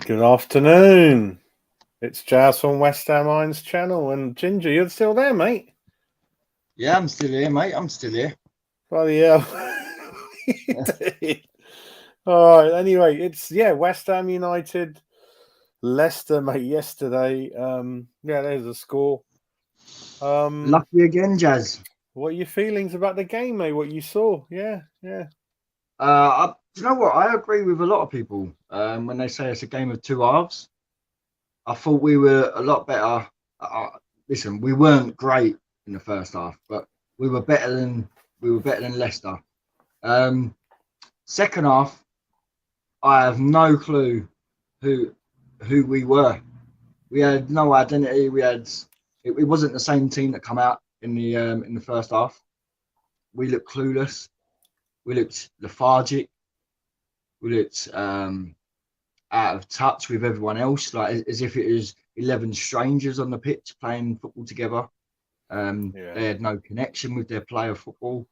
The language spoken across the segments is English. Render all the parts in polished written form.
Good afternoon. It's Jazz from West Ham Irons channel, and Ginger, you're still there, mate. Yeah, I'm still here, mate. I'm still here. Bloody hell. All right. Anyway, it's West Ham United, Leicester, mate. Yesterday, there's a score. Lucky again, Jazz. What are your feelings about the game, mate? What you saw? Yeah. Do you know what? I agree with a lot of people when they say it's a game of two halves. I thought we were a lot better. Listen, we weren't great in the first half, but we were better than Leicester. Second half, I have no clue who we were. We had no identity. It wasn't the same team that come out in the first half. We looked clueless. We looked lethargic. We looked out of touch with everyone else, like as if it was 11 strangers on the pitch playing football together. They had no connection with their play of football.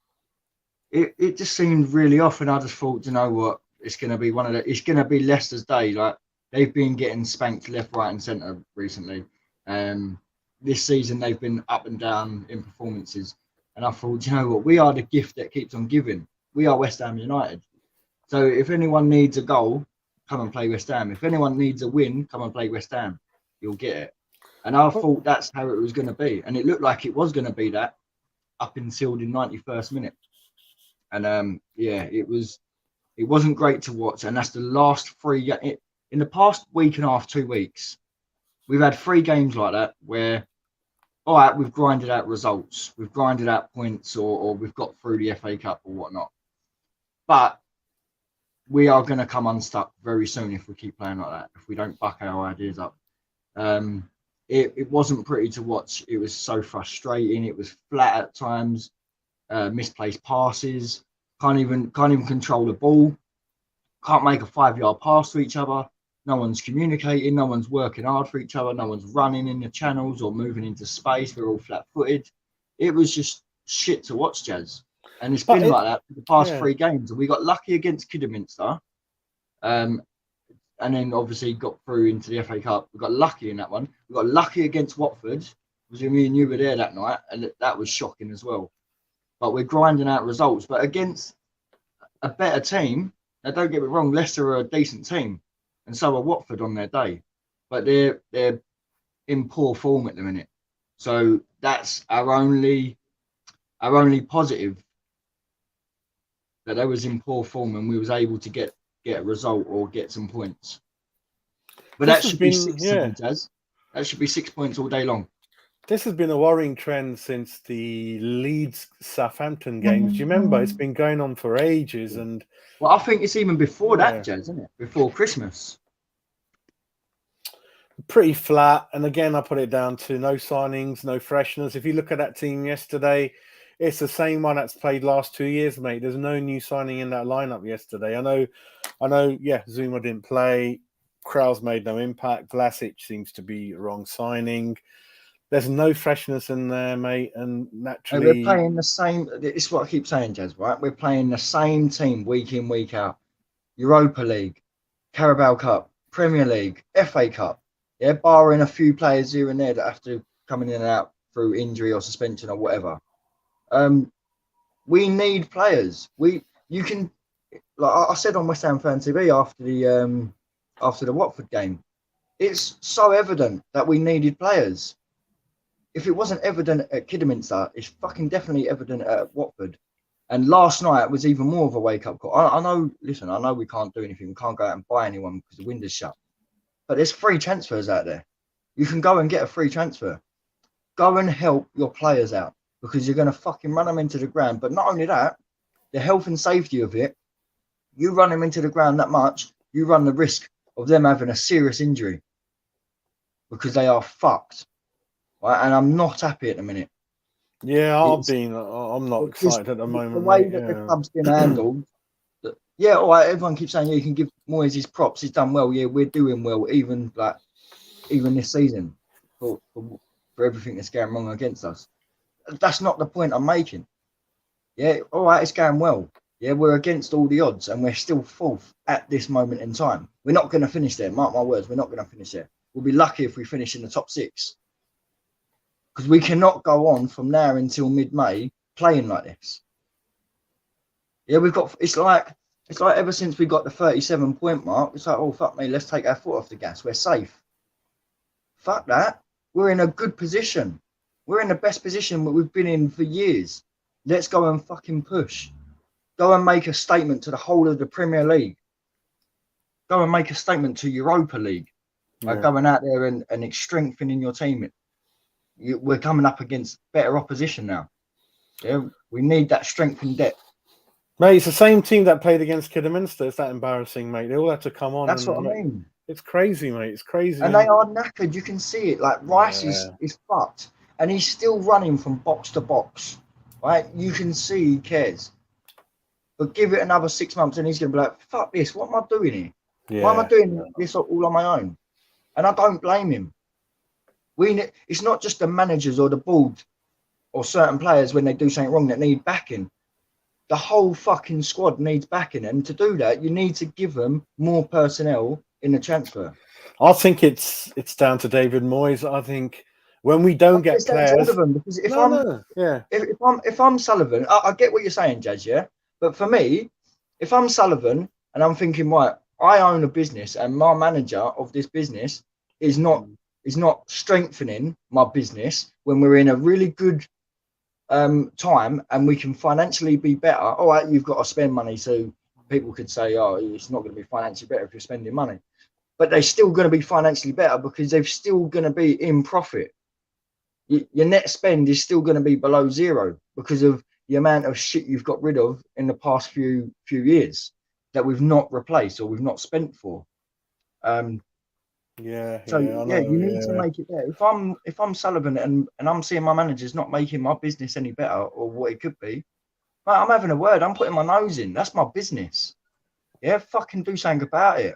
It just seemed really off, and I just thought, you know what, it's going to be it's going to be Leicester's day. Like, they've been getting spanked left, right, and centre recently. This season they've been up and down in performances, and I thought, you know what, we are the gift that keeps on giving. We are West Ham United. So if anyone needs a goal, come and play West Ham. If anyone needs a win, come and play West Ham. You'll get it. And I thought that's how it was going to be. And it looked like it was going to be that up until the 91st minute. And it wasn't great to watch. And that's the last three. In the past week and a half, 2 weeks, we've had 3 games like that where, all right, we've grinded out results. We've grinded out points, or we've got through the FA Cup or whatnot. But we are going to come unstuck very soon if we keep playing like that, if we don't buck our ideas up. It wasn't pretty to watch. It was so frustrating. It was flat at times, misplaced passes, can't even control the ball, can't make a 5-yard pass to each other. No one's communicating, no one's working hard for each other, no one's running in the channels or moving into space. We're all flat-footed. It was just shit to watch, Jazz. And it's been like that for the past 3 games. And we got lucky against Kidderminster. And then obviously got through into the FA Cup. We got lucky in that one. We got lucky against Watford, because me and you were there that night, and that was shocking as well. But we're grinding out results. But against a better team, now don't get me wrong, Leicester are a decent team, and so are Watford on their day. But they're in poor form at the minute. So that's our only positive, that they was in poor form and we was able to get a result or get some points. But that should be 6 points, Jazz. That should be 6 points all day long. This has been a worrying trend since the Leeds-Southampton games. Do you remember? It's been going on for ages. And well, I think it's even before that, Jazz, isn't it? Before Christmas. Pretty flat. And again, I put it down to no signings, no freshness. If you look at that team yesterday, it's the same one that's played last 2 years, mate. There's no new signing in that lineup yesterday. I know. Yeah, Zuma didn't play. Kral's made no impact. Vlasic seems to be a wrong signing. There's no freshness in there, mate. And naturally, we're playing the same. It's what I keep saying, Jazz, right? We're playing the same team week in, week out. Europa League, Carabao Cup, Premier League, FA Cup. Yeah, barring a few players here and there that have to come in and out through injury or suspension or whatever. We need players. You can, like I said on West Ham Fan TV after the Watford game, it's so evident that we needed players. If it wasn't evident at Kidderminster, it's fucking definitely evident at Watford. And last night was even more of a wake-up call. I know we can't do anything. We can't go out and buy anyone because the window's shut. But there's free transfers out there. You can go and get a free transfer. Go and help your players out, because you're going to fucking run them into the ground. But not only that, the health and safety of it, you run them into the ground that much, you run the risk of them having a serious injury, because they are fucked. Right? And I'm not happy at the minute. Yeah, I'm not excited at the moment. The way that the club's been handled, all right, everyone keeps saying, you can give Moyes his props, he's done well. Yeah, we're doing well, even this season, for everything that's going wrong against us. That's not the point I'm making. Yeah, all right, it's going well. Yeah, we're against all the odds, and we're still fourth at this moment in time. We're not going to finish there. Mark my words, we're not going to finish there. We'll be lucky if we finish in the top 6, because we cannot go on from now until mid-May playing like this. Yeah, we've got. It's like ever since we got the 37-point mark, it's like, oh fuck me, let's take our foot off the gas. We're safe. Fuck that. We're in a good position. We're in the best position that we've been in for years. Let's go and fucking push. Go and make a statement to the whole of the Premier League. Go and make a statement to Europa League. By going out there and strengthening your team. We're coming up against better opposition now. Yeah, we need that strength and depth. Mate, it's the same team that played against Kidderminster. It's that embarrassing, mate. They all had to come on. That's what I mean. It's crazy, mate. It's crazy. And they are knackered. You can see it. Like, Rice is fucked. And he's still running from box to box. Right? You can see he cares. But give it another 6 months and he's going to be like, fuck this. What am I doing here? Yeah. Why am I doing this all on my own? And I don't blame him. It's not just the managers or the board or certain players when they do something wrong that need backing. The whole fucking squad needs backing. And to do that, you need to give them more personnel in the transfer. I think it's down to David Moyes. I think when we don't get players, because if I'm Sullivan, I get what you're saying, Jazz, yeah. But for me, if I'm Sullivan and I'm thinking, right, I own a business and my manager of this business is not strengthening my business when we're in a really good time and we can financially be better. All right, you've got to spend money, so people could say, oh, it's not going to be financially better if you're spending money. But they're still going to be financially better because they're still going to be in profit. Your net spend is still going to be below zero because of the amount of shit you've got rid of in the past few years that we've not replaced or we've not spent for. You need to make it there. If I'm Sullivan and I'm seeing my manager's not making my business any better or what it could be, mate, I'm having a word. I'm putting my nose in. That's my business. Yeah, fucking do something about it.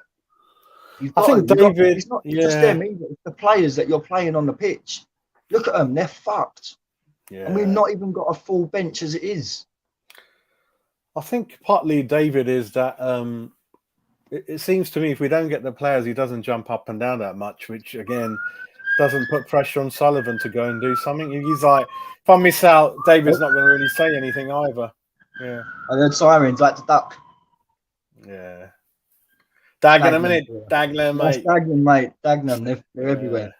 I think David. It's not just them either. It's the players that you're playing on the pitch. Look at them. They're fucked. Yeah. And we've not even got a full bench as it is. I think partly David is that it seems to me if we don't get the players, he doesn't jump up and down that much, which again doesn't put pressure on Sullivan to go and do something. He's like, if I miss out, David's not going to really say anything either. Yeah. I heard sirens like to duck. Yeah. Dagenham, innit? Dagenham, mate. Dagenham, mate. Dagenham, they're everywhere.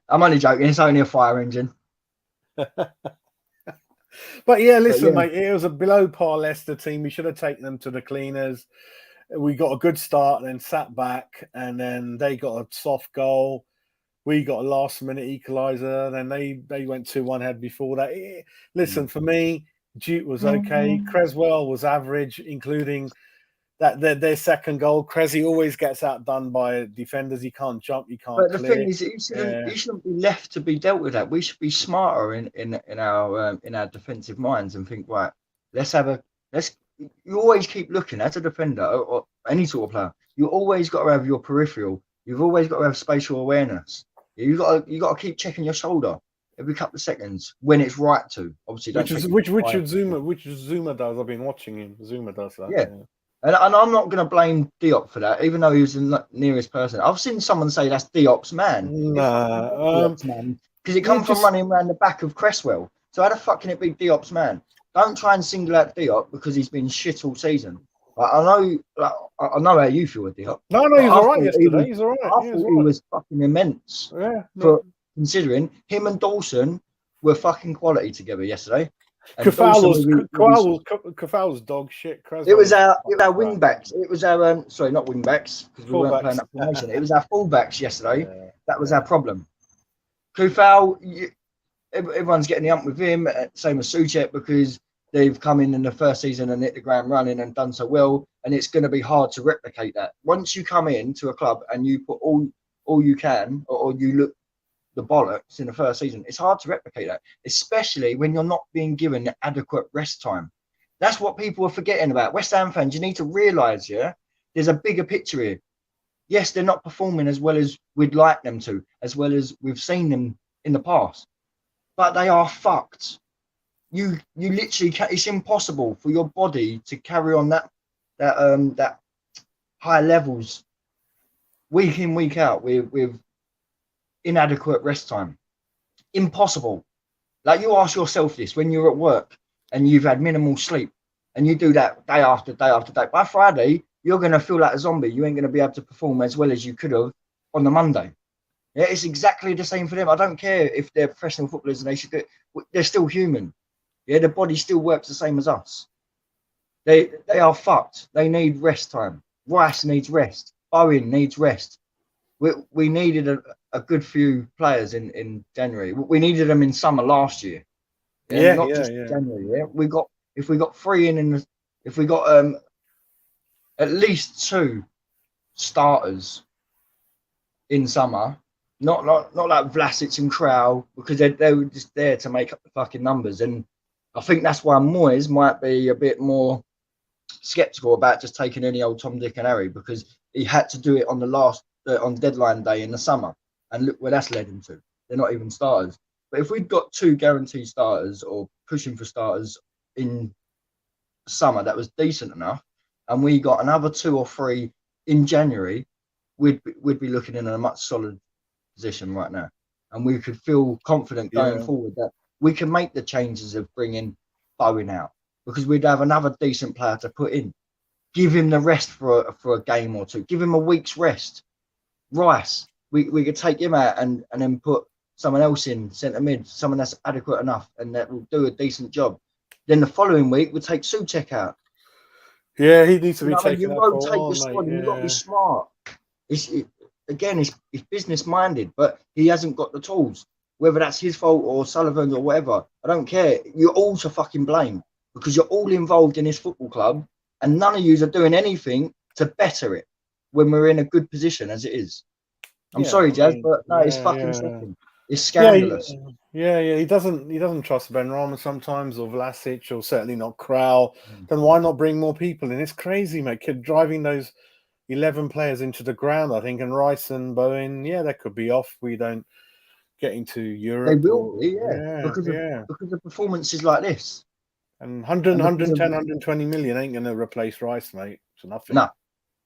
I'm only joking. It's only a fire engine. But yeah, listen, mate, it was a below par Leicester team. We should have taken them to the cleaners. We got a good start, then sat back, and then they got a soft goal. We got a last-minute equaliser. Then they went 2-1 head before that. Listen, for me, Duke was okay. Creswell was average, including that their second goal. Cressy always gets outdone by defenders. He can't jump, he can't. But the thing is, he shouldn't be left to be dealt with that. We should be smarter in our defensive minds and think, right, you always keep looking as a defender or any sort of player. You always got to have your peripheral. You've always got to have spatial awareness. You got to keep checking your shoulder every couple of seconds when it's right to. Obviously, which Zuma does. I've been watching him. Zuma does that. Yeah. And I'm not going to blame Diop for that, even though he was the nearest person. I've seen someone say that's Diop's man. Because it comes from running around the back of Cresswell. So how the fuck can it be Diop's man? Don't try and single out Diop because he's been shit all season. I know how you feel with Diop. No, he's all right yesterday. He's all right. I thought he was fucking immense. Yeah. For considering him and Dawson were fucking quality together yesterday. Kafal's dog shit. It was our wing backs. It was our sorry, not wing backs because we weren't playing that formation. It was our full backs yesterday. Yeah. That was our problem. Kufal, everyone's getting the ump with him. Same as Suchet because they've come in the first season and hit the ground running and done so well. And it's going to be hard to replicate that. Once you come into a club and you put all you can, or you look the bollocks in the first season, it's hard to replicate that, especially when you're not being given adequate rest time. That's what people are forgetting about. West Ham fans, you need to realise, there's a bigger picture here. Yes, they're not performing as well as we'd like them to, as well as we've seen them in the past, but they are fucked. you literally it's impossible for your body to carry on that high levels week in, week out with inadequate rest time. Impossible. Like, you ask yourself this when you're at work and you've had minimal sleep, and you do that day after day after day. By Friday, you're going to feel like a zombie. You ain't going to be able to perform as well as you could have on the Monday. Yeah, it's exactly the same for them. I don't care if they're professional footballers and they should do it. They're still human. Yeah, the body still works the same as us. They are fucked. They need rest time. Rice needs rest. Bowen needs rest. We needed a good few players in January. We needed them in summer last year. Yeah, not just January. Yeah, if we got three if we got at least two starters in summer, not like Vlasic and Carroll, because they were just there to make up the fucking numbers. And I think that's why Moyes might be a bit more skeptical about just taking any old Tom, Dick and Harry, because he had to do it on on deadline day in the summer, and look where that's led him to. They're not even starters. But if we'd got two guaranteed starters or pushing for starters in summer that was decent enough, and we got another 2 or 3 in January, we'd be looking in a much solid position right now, and we could feel confident going forward that we can make the changes of bringing Bowen out, because we'd have another decent player to put in. Give him the rest for a game or two. Give him a week's rest. Rice, we could take him out and then put someone else in centre mid, someone that's adequate enough and that will do a decent job. Then the following week we'll take Souček out. Yeah, he needs to be taken you out for a rotate while, the squad, mate. and you've got to be smart. It's business minded, but he hasn't got the tools. Whether that's his fault or Sullivan's or whatever, I don't care. You're all to fucking blame, because you're all involved in this football club, and none of you are doing anything to better it when we're in a good position as it is. I'm sorry, Jazz, but no, it's fucking shocking. It's scandalous. Yeah. He doesn't trust Ben Rama sometimes, or Vlasic, or certainly not Carroll. Then why not bring more people in? It's crazy, mate. Driving those 11 players into the ground, I think, and Rice and Bowen, they could be off. We don't get into Europe. They will be, because of performances like this. And 100, 110, 120 million ain't going to replace Rice, mate. It's nothing. No,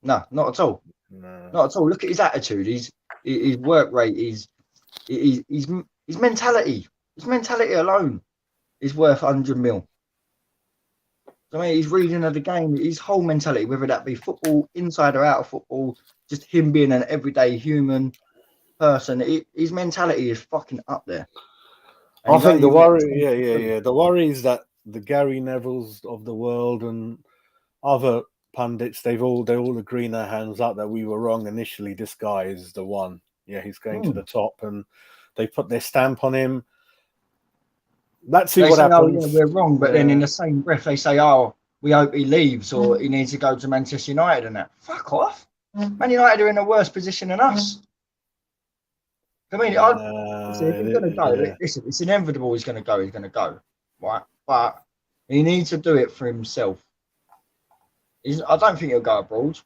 not at all. No. Not at all. Look at his attitude. His work rate. His mentality. His mentality alone is worth 100 mil. I mean, his reading of the game, his whole mentality, whether that be football, inside or out of football, just him being an everyday human person, his mentality is fucking up there. And I think the worry, the worry is that the Gary Nevilles of the world and other pundits, they all agree in their hands up that we were wrong initially. This guy is the one. Yeah, he's going to the top, and they put their stamp on him. Let's see what happens. Oh, yeah, we're wrong, but then in the same breath they say, "Oh, we hope he leaves, or he needs to go to Manchester United," and that. Fuck off. Man United are in a worse position than us. I mean, if he's going to go, listen, it's inevitable he's going to go. He's going to go, right? But he needs to do it for himself. I don't think he'll go abroad.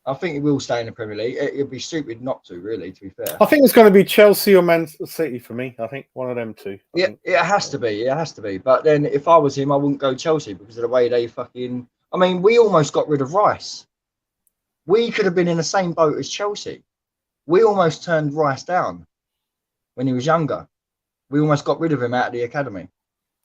I think he will stay in the Premier League. It'd be stupid not to, really, to be fair. I think it's going to be Chelsea or Man City for me. I think one of them two. It has to be. It has to be. But then if I was him, I wouldn't go Chelsea because of the way they fucking... I mean, we almost got rid of Rice. We could have been in the same boat as Chelsea. We almost turned Rice down when he was younger. We almost got rid of him out of the academy.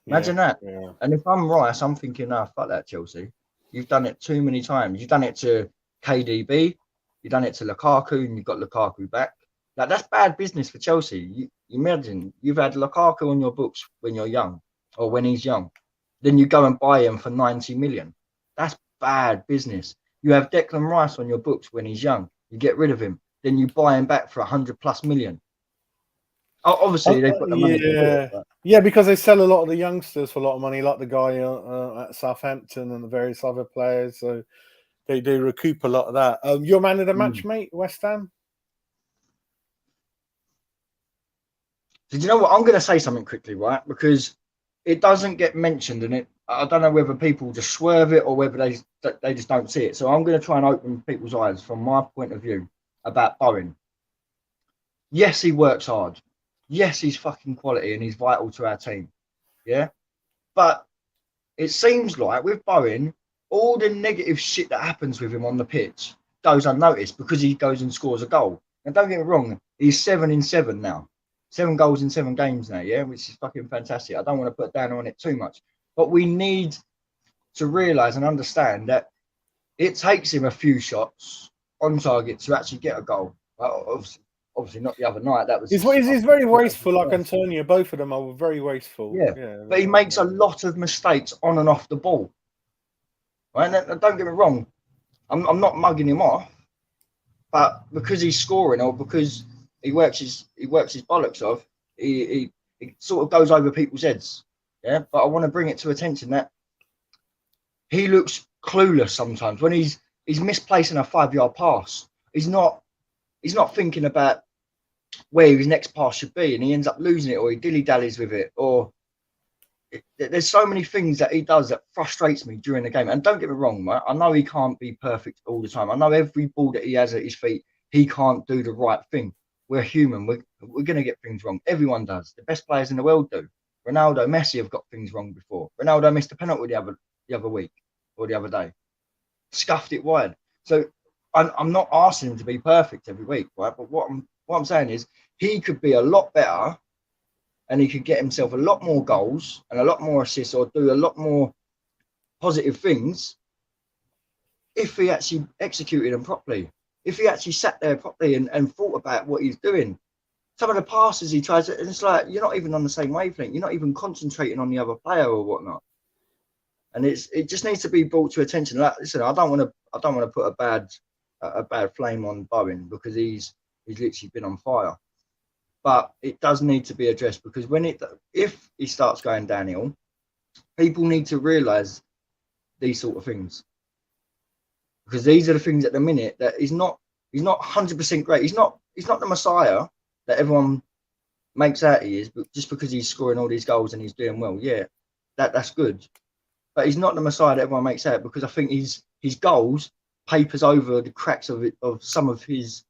Imagine that. Yeah. And if I'm Rice, I'm thinking, fuck that, Chelsea. You've done it too many times. You've done it to KDB. You've done it to Lukaku, and you've got Lukaku back. Like, that's bad business for Chelsea. You imagine you've had Lukaku on your books when you're young, or when he's young. Then you go and buy him for 90 million. That's bad business. You have Declan Rice on your books when he's young. You get rid of him. Then you buy him back for 100+ million. Obviously, they put the money. Yeah, because they sell a lot of the youngsters for a lot of money, like the guy at Southampton and the various other players. So they do recoup a lot of that. Your man of the match, mate, West Ham? Did you know what? I'm going to say something quickly, right? Because it doesn't get mentioned, and I don't know whether people just swerve it or whether they just don't see it. So I'm going to try and open people's eyes from my point of view about Bowen. Yes, he works hard. Yes, he's fucking quality and he's vital to our team. Yeah? But it seems like with Bowen, all the negative shit that happens with him on the pitch goes unnoticed because he goes and scores a goal. And don't get me wrong, he's 7 in 7 now. 7 goals in 7 games now, yeah, which is fucking fantastic. I don't want to put down on it too much. But we need to realise and understand that it takes him a few shots on target to actually get a goal. Obviously not the other night. That was He's very wasteful, like Antonio. Both of them are very wasteful. Yeah, but he makes a lot of mistakes on and off the ball. Right? And don't get me wrong, I'm not mugging him off, but because he's scoring or because he works his bollocks off, he sort of goes over people's heads. Yeah, but I want to bring it to attention that he looks clueless sometimes when he's misplacing a 5-yard pass. He's not thinking about where his next pass should be, and he ends up losing it, or he dilly-dallies with it, or there's so many things that he does that frustrates me during the game. And don't get me wrong, right? I know he can't be perfect all the time. I know every ball that he has at his feet, he can't do the right thing. We're human. We're going to get things wrong. Everyone does. The best players in the world do. Ronaldo, Messi have got things wrong before. Ronaldo missed a penalty the other week or the other day. Scuffed it wide. So I'm not asking him to be perfect every week, right? But what I'm saying is he could be a lot better, and he could get himself a lot more goals and a lot more assists, or do a lot more positive things if he actually executed them properly. If he actually sat there properly and thought about what he's doing. Some of the passes he tries, and it's like you're not even on the same wavelength. You're not even concentrating on the other player or whatnot. And it just needs to be brought to attention. Like, listen, I don't want to put a bad flame on Bowen because he's literally been on fire. But it does need to be addressed because if he starts going downhill, people need to realise these sort of things, because these are the things at the minute that he's not 100% great. He's not the Messiah that everyone makes out he is, but just because he's scoring all these goals and he's doing well, yeah, that's good. But he's not the Messiah that everyone makes out, because I think his goals papers over the cracks of some of his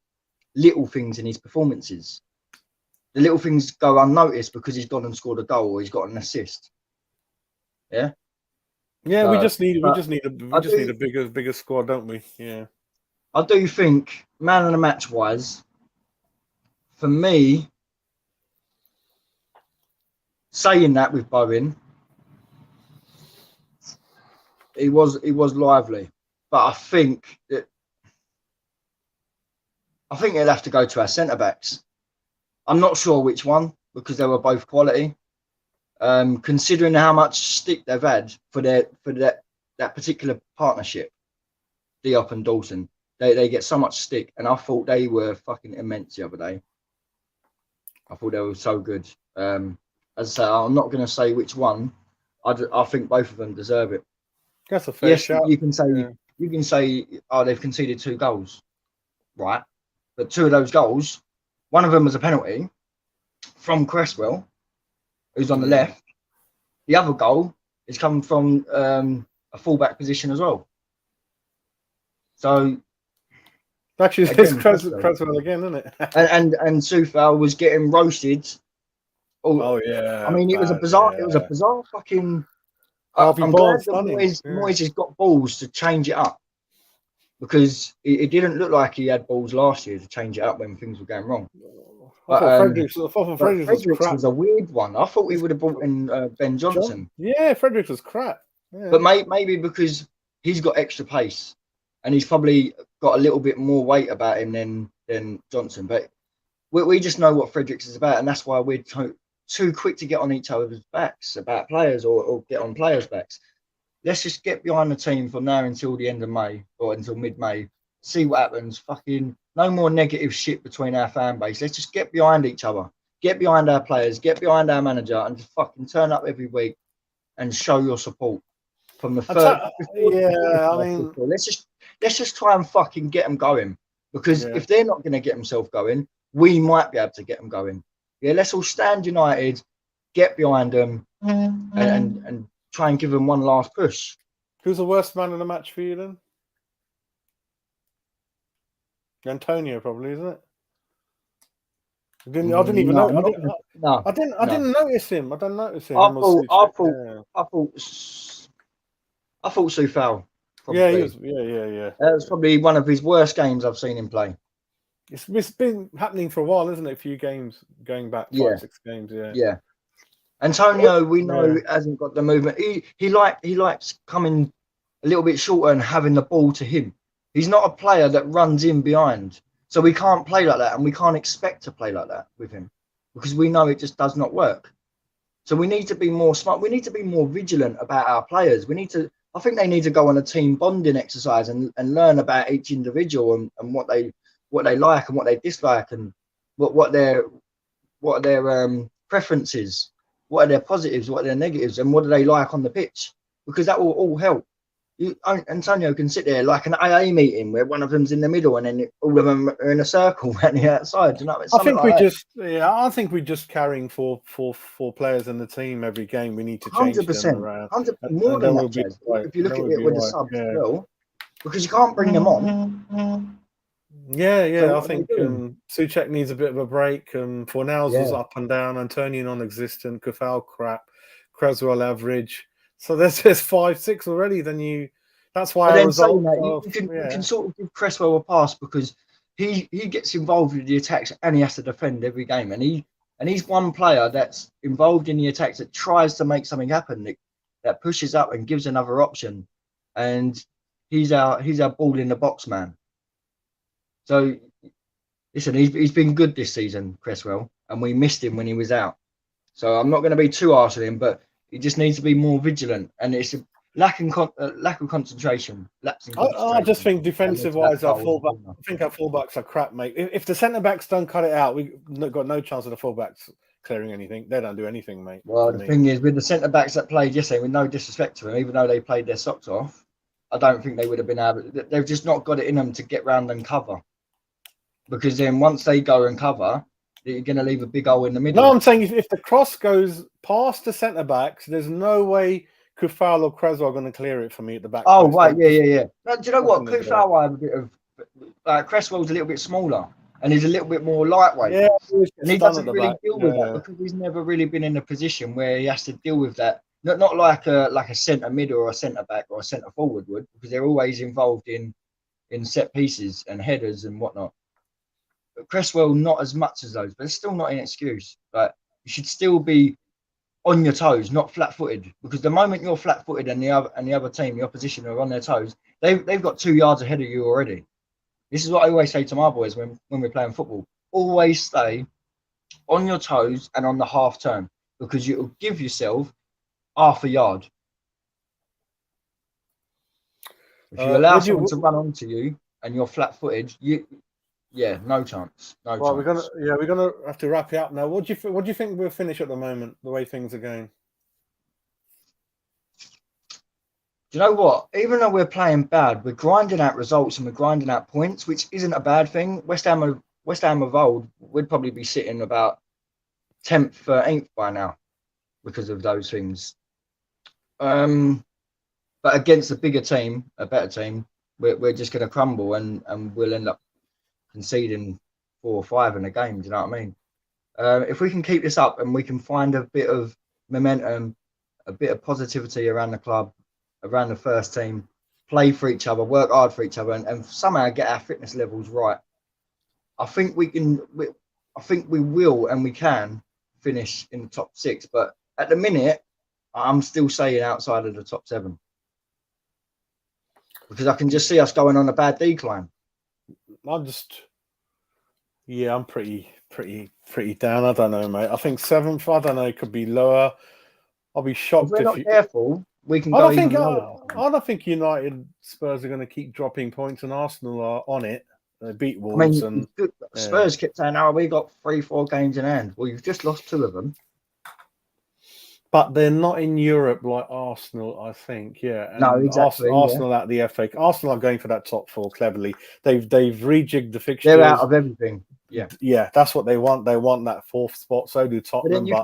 little things in his performances. The little things go unnoticed because he's gone and scored a goal or he's got an assist. Yeah. Yeah, so, we just need a bigger squad, don't we? Yeah. I do think man of the match wise, for me, saying that with Bowen, he was lively, but I think he'll have to go to our centre backs. I'm not sure which one, because they were both quality. Considering how much stick they've had for that particular partnership, Diop and Dawson, they get so much stick, and I thought they were fucking immense the other day. I thought they were so good. As I say, I'm not going to say which one. I think both of them deserve it. That's a fair shout. You can say, oh, they've conceded 2 goals, right? But 2 of those goals, one of them was a penalty from Cresswell, who's on the left. The other goal is coming from a fullback position as well. So actually, it's Cresswell again, isn't it? and Soufal was getting roasted. Oh yeah. I mean, it was a bizarre. Yeah. It was a bizarre fucking. I'm glad that Moyes has got balls to change it up, because it didn't look like he had balls last year to change it up when things were going wrong. I thought Fredericks was a weird one. I thought we would have brought in Ben Johnson. Yeah, Fredericks was crap. Yeah. But maybe because he's got extra pace and he's probably got a little bit more weight about him than Johnson. But we just know what Fredericks is about, and that's why we're too quick to get on each other's backs about players or get on players' backs. Let's just get behind the team from now until the end of May or until mid-May. See what happens. Fucking no more negative shit between our fan base. Let's just get behind each other. Get behind our players. Get behind our manager, and just fucking turn up every week and show your support from the first. Let's just try and fucking get them going, because if they're not going to get themselves going, we might be able to get them going. Yeah, let's all stand united, get behind them, and try and give them one last push. Who's the worst man in the match for you then? Antonio, probably, isn't it? I didn't even know. No, I didn't notice him. I didn't notice him. I Him or thought, Souček, I thought Soufal yeah, he probably. was. Yeah. That was probably one of his worst games I've seen him play. It's been happening for a while, isn't it? A few games going back, 5-6 games. Yeah. Antonio, we know hasn't got the movement. He likes coming a little bit shorter and having the ball to him. He's not a player that runs in behind. So we can't play like that, and we can't expect to play like that with him because we know it just does not work. So we need to be more smart. We need to be more vigilant about our players. I think they need to go on a team bonding exercise and learn about each individual and what they like and what they dislike and what their preferences, what are their positives, what are their negatives, and what do they like on the pitch, because that will all help. Antonio can sit there like an AA meeting where one of them's in the middle and then all of them are in a circle around the outside. Do you know what I mean? I think we're just carrying for players in the team every game. We need to change them around. 100% more than that, right. If you look at it with the subs as well, because you can't bring them on. Yeah. So I think Souček needs a bit of a break. Fornals was up and down. Antonio non-existent. Kufal crap. Creswell average. So there's 5-6 already. That's why you can sort of give Creswell a pass because he gets involved with the attacks and he has to defend every game. And he's one player that's involved in the attacks that tries to make something happen, that pushes up and gives another option. And he's our ball in the box man. So listen, he's been good this season, Creswell, and we missed him when he was out. So I'm not going to be too harsh on him, but he just needs to be more vigilant, and it's a lack of concentration. I just think defensive-wise, I think our fullbacks are crap, mate. If the centre-backs don't cut it out, we've got no chance of the fullbacks clearing anything. They don't do anything, mate. Well, the thing is, with the centre-backs that played yesterday, with no disrespect to them, even though they played their socks off, I don't think they would have been able. They've just not got it in them to get round and cover, because then once they go and cover, you're going to leave a big hole in the middle. No, I'm saying if the cross goes past the centre backs, there's no way Kufal or Creswell are going to clear it for me at the back. Oh, right, yeah. No, do you know what? Kufal have a bit of Creswell's a little bit smaller and he's a little bit more lightweight. Yeah, and he doesn't really deal with that because he's never really been in a position where he has to deal with that. Not like a centre mid or a centre back or a centre forward would, because they're always involved in set pieces and headers and whatnot. But Cresswell, not as much as those, but it's still not an excuse. But you should still be on your toes, not flat-footed, because the moment you're flat-footed and the other team, the opposition, are on their toes, they've got 2 yards ahead of you already. This is what I always say to my boys when we're playing football: always stay on your toes and on the half turn, because you'll give yourself half a yard. If you allow someone to run onto you and you're flat-footed, no chance. No chance. We're gonna have to wrap it up now. What do you think we'll finish at the moment, the way things are going? Do you know what? Even though we're playing bad, we're grinding out results and we're grinding out points, which isn't a bad thing. West Ham of old would probably be sitting about 10th, 13th by now because of those things. But against a bigger team, a better team, we're just going to crumble and we'll end up conceding 4 or 5 in a game. Do you know what I mean? If we can keep this up and we can find a bit of momentum, a bit of positivity around the club, around the first team, play for each other, work hard for each other, and somehow get our fitness levels right, I think we can. I think we will and we can finish in the top 6. But at the minute, I'm still saying outside of the top 7 because I can just see us going on a bad decline. I'm pretty down. I don't know, mate. I think 7th. I don't know. It could be lower. I'll be shocked if we're not careful. We can go even lower. I don't think United, Spurs are going to keep dropping points, and Arsenal are on it. They beat Wolves. Spurs kept saying, "Oh, we got 3-4 games in hand." Well, you've just lost 2 of them. But they're not in Europe like Arsenal, I think. Yeah. And no, exactly. Arsenal at the FA. Arsenal are going for that top 4 cleverly. They've rejigged the fixtures. They're out of everything. Yeah, that's what they want. They want that 4th spot. So do Tottenham. But then you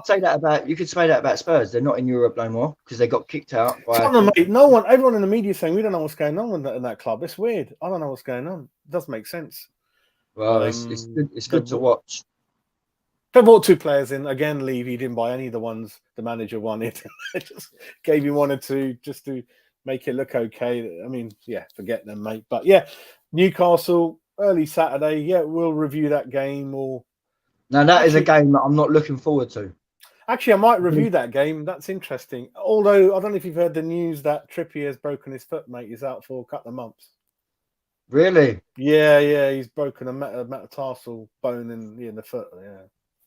could say that about Spurs. They're not in Europe no more because they got kicked out by Tottenham, mate. Everyone in the media is saying we don't know what's going on in that club. It's weird. I don't know what's going on. It doesn't make sense. Well, it's good to watch. They bought 2 players in. Again, Levy didn't buy any of the ones the manager wanted. They just gave him 1 or 2 just to make it look okay. I mean, yeah, forget them, mate. But yeah, Newcastle, early Saturday. Yeah, we'll review that game. Or Now, that is a game that I'm not looking forward to. Actually, I might review that game. That's interesting. Although, I don't know if you've heard the news that Trippier has broken his foot, mate. He's out for a couple of months. Really? Yeah. He's broken a metatarsal bone in the foot. Yeah.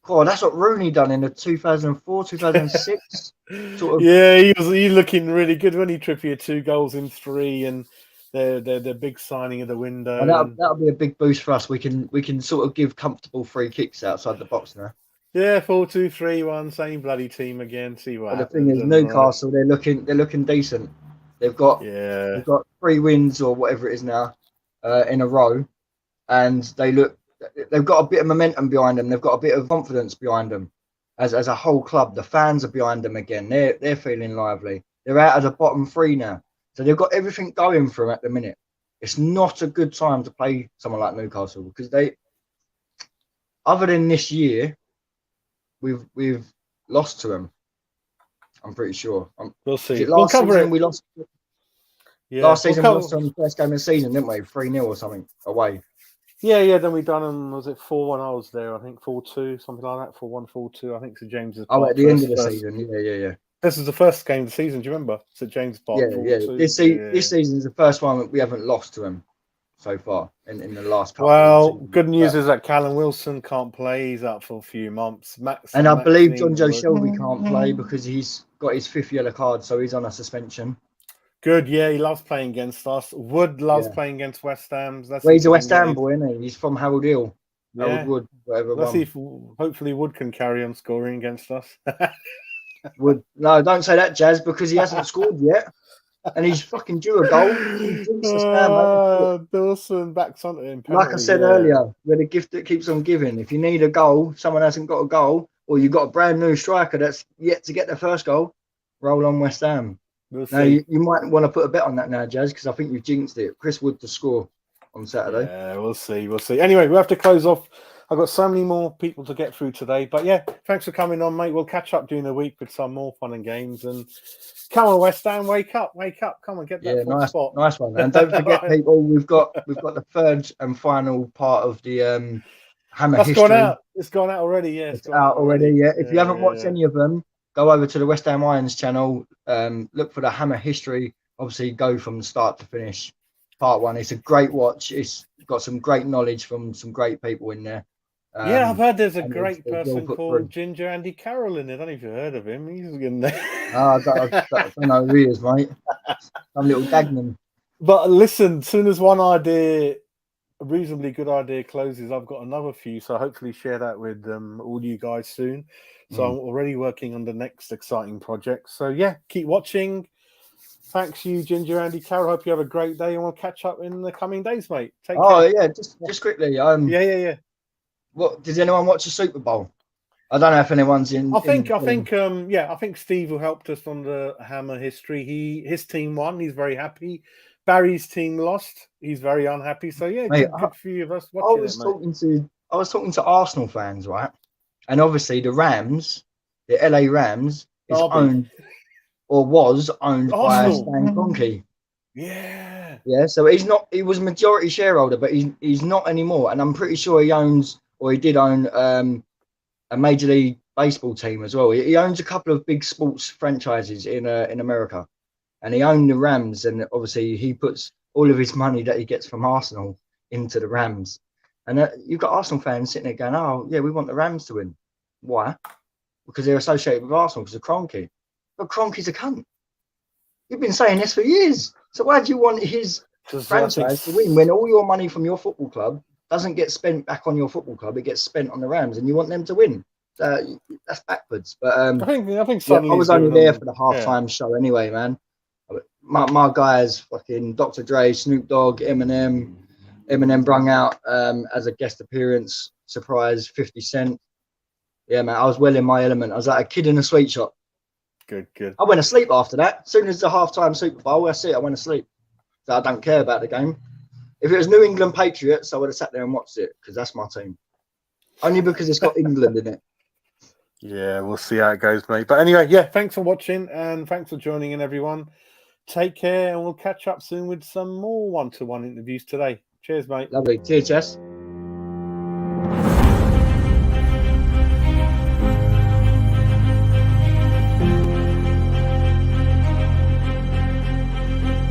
Oh, that's what Rooney done in the 2004, 2006 sort of. Yeah, he's looking really good when he Trippier 2 goals in 3, and the big signing of the window. And that'll be a big boost for us. We can sort of give comfortable free kicks outside the box now. Yeah, 4-2-3-1, same bloody team again. See what happens. The thing is, Newcastle, they're looking decent. They've got 3 wins or whatever it is now in a row, and they've got a bit of momentum behind them. They've got a bit of confidence behind them as a whole club. The fans are behind them again. They're feeling lively. They're out of the bottom 3 now, so they've got everything going for them at the minute. It's not a good time to play someone like Newcastle because other than this year, we've lost to them. I'm pretty sure. We'll see. Last season we lost. Yeah. Last season we lost on the first game of the season, didn't we? 3-0 or something away. Yeah. Then we done them. Was it 4-1? I was there. I think 4-2, something like that. 4-1, 4-2. I think St James's Park. At the end of the season. Yeah. This is the first game of the season. Do you remember? St James's Park. Yeah. This season is the first one we haven't lost to them so far in the last couple. Well, good news is that Callum Wilson can't play. He's out for a few months. I believe John Joe Shelby can't play because he's got his 5th yellow card, so he's on a suspension. Good, yeah, he loves playing against us. Wood loves playing against West Ham. He's a West Ham boy, isn't he? He's from Harold Hill. Yeah. Harold Wood, whatever. Let's see if hopefully Wood can carry on scoring against us. Wood, no, don't say that, Jazz, because he hasn't scored yet. And he's fucking due a goal. Dawson backs onto him. Like I said earlier, we're the gift that keeps on giving. If you need a goal, someone hasn't got a goal, or you've got a brand new striker that's yet to get their first goal, roll on West Ham. Now, you might want to put a bet on that now, Jazz, because I think you've jinxed it. Chris Wood to score on Saturday. Yeah, we'll see. Anyway, we have to close off. I've got so many more people to get through today. But yeah, thanks for coming on, mate. We'll catch up during the week with some more fun and games. And come on, West Ham, wake up. Come on, get that spot. Nice one. And don't forget, people, we've got the 3rd and final part of the Hammer history. It's gone out already, yeah. It's out already, yeah. If you haven't watched any of them, go over to the West Ham Irons channel, look for the Hammer history. Obviously, go from start to finish. Part 1. It's a great watch. It's got some great knowledge from some great people in there. Yeah, I've heard there's a great person called Ginger Andy Carroll in it. I don't know if you've heard of him. He's in there. I don't know who he is, mate. Some little Dagman. But listen, as soon as one idea, a reasonably good idea closes, I've got another few. So hopefully share that with all you guys soon. So I'm already working on the next exciting project. So yeah, keep watching. Thanks you, Ginger Andy Carroll. Hope you have a great day and we'll catch up in the coming days, mate. Take care. Yeah, just quickly. Yeah. What did anyone watch the Super Bowl? I don't know if anyone's in. I think Steve, who helped us on the Hammer history, his team won. He's very happy. Barry's team lost. He's very unhappy. So yeah, mate, good for you of us watching I was talking to Arsenal fans, right? And obviously the Rams, the LA Rams, is owned or was owned by Stan Kroenke. Yeah. Yeah. So he was majority shareholder, but he's not anymore. And I'm pretty sure he did own a Major League Baseball team as well. He owns a couple of big sports franchises in America, and he owned the Rams. And obviously, he puts all of his money that he gets from Arsenal into the Rams. And you've got Arsenal fans sitting there going, "Oh, yeah, we want the Rams to win." Why? Because they're associated with Arsenal because of Kroenke. But Kroenke's a cunt. You've been saying this for years. So why do you want his franchise to win when all your money from your football club doesn't get spent back on your football club? It gets spent on the Rams, and you want them to win. That's backwards. But I think I was only there for the halftime show anyway, man. My guys, fucking Dr. Dre, Snoop Dogg, Eminem. Eminem brung out as a guest appearance, surprise 50 Cent. Yeah, man, I was well in my element. I was like a kid in a sweet shop. Good. I went to sleep after that. As soon as the halftime Super Bowl, I went to sleep. So I don't care about the game. If it was New England Patriots, I would have sat there and watched it because that's my team. Only because it's got England in it. Yeah, we'll see how it goes, mate. But anyway, yeah, thanks for watching and thanks for joining in, everyone. Take care, and we'll catch up soon with some more one-to-one interviews today. Cheers, mate. Lovely. Cheers, Jess.